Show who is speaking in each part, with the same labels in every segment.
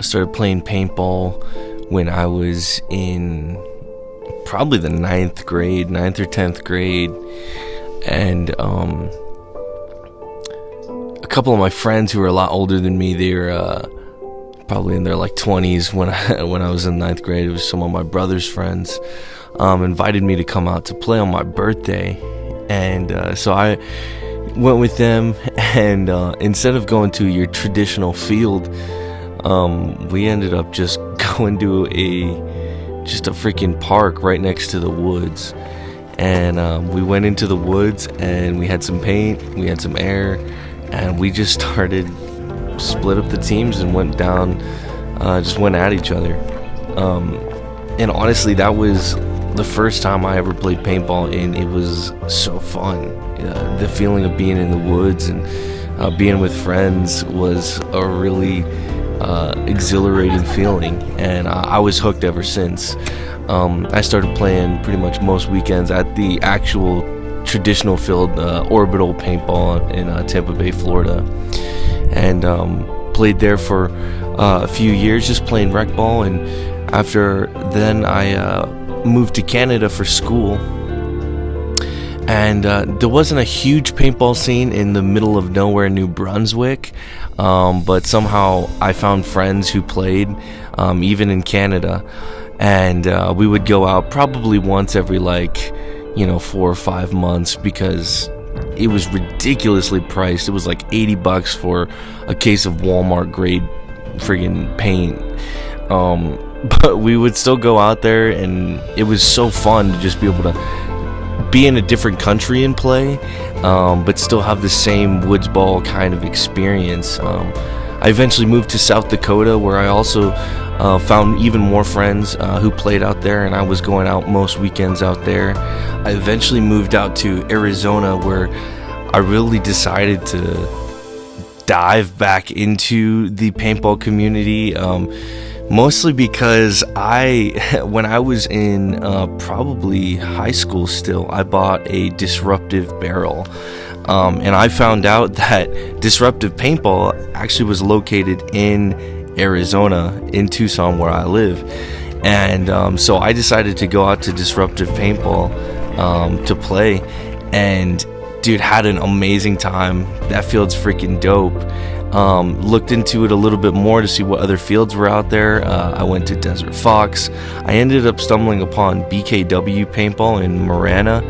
Speaker 1: started playing paintball when I was in probably the ninth or 10th grade. And a couple of my friends who were a lot older than me, they were probably in their like 20s when I was in ninth grade. It was some of my brother's friends invited me to come out to play on my birthday. And so I went with them, and instead of going to your traditional field, we ended up just going to a freaking park right next to the woods. And we went into the woods, and we had some paint, we had some air, and we just split up the teams and went down, just went at each other. And honestly, that was the first time I ever played paintball, and it was so fun. The feeling of being in the woods and being with friends was a really exhilarating feeling, and I was hooked ever since. I started playing pretty much most weekends at the actual traditional field, Orbital Paintball in Tampa Bay, Florida, and played there for a few years, just playing rec ball. And after then, I moved to Canada for school, and there wasn't a huge paintball scene in the middle of nowhere, New Brunswick, but somehow I found friends who played, even in Canada, and we would go out probably once every 4 or 5 months, because it was ridiculously priced. It was like $80 for a case of Walmart grade friggin' paint. But we would still go out there, and it was so fun to just be able to be in a different country and play, but still have the same woods ball kind of experience. I eventually moved to South Dakota, where I also found even more friends who played out there, and I was going out most weekends out there. I eventually moved out to Arizona, where I really decided to dive back into the paintball community. Mostly because when I was in probably high school still, I bought a disruptive barrel. And I found out that disruptive paintball actually was located in Arizona, in Tucson, where I live. And so I decided to go out to disruptive paintball to play. And dude, had an amazing time. That field's freaking dope. Looked into it a little bit more to see what other fields were out there. I went to Desert Fox. I ended up stumbling upon BKW Paintball in Marana,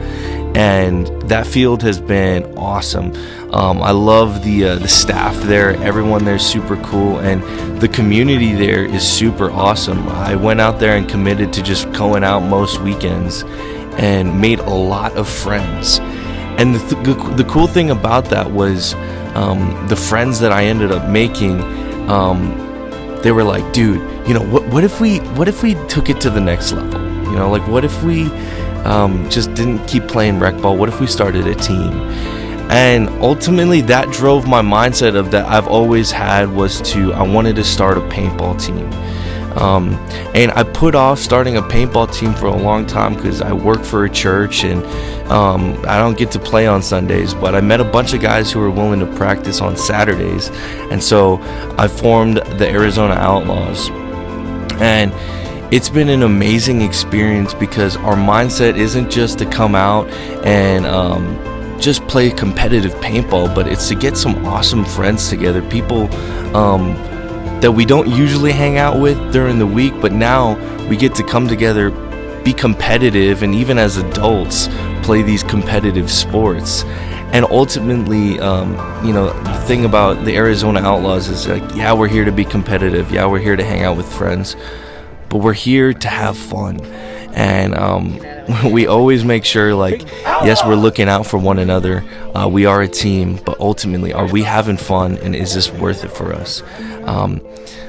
Speaker 1: and that field has been awesome. I love the staff there. Everyone there is super cool, and the community there is super awesome. I went out there and committed to just going out most weekends and made a lot of friends. And the cool thing about that was the friends that I ended up making, they were like, dude, what if we took it to the next level? What if we just didn't keep playing rec ball? What if we started a team? And ultimately that drove my mindset of that I've always had, I wanted to start a paintball team. And I put off starting a paintball team for a long time because I work for a church, and I don't get to play on Sundays, but I met a bunch of guys who were willing to practice on Saturdays, and so I formed the Arizona Outlaws. And it's been an amazing experience because our mindset isn't just to come out and just play competitive paintball, but it's to get some awesome friends together, people that we don't usually hang out with during the week, but now we get to come together, be competitive, and even as adults play these competitive sports. And ultimately, the thing about the Arizona Outlaws is yeah, we're here to be competitive, yeah, we're here to hang out with friends, but we're here to have fun. And we always make sure, yes, we're looking out for one another, we are a team, but ultimately, are we having fun, and is this worth it for us?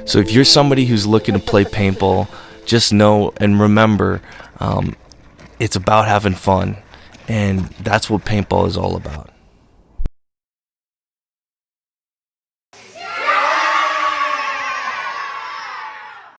Speaker 1: So if you're somebody who's looking to play paintball, just know and remember, it's about having fun, and that's what paintball is all about.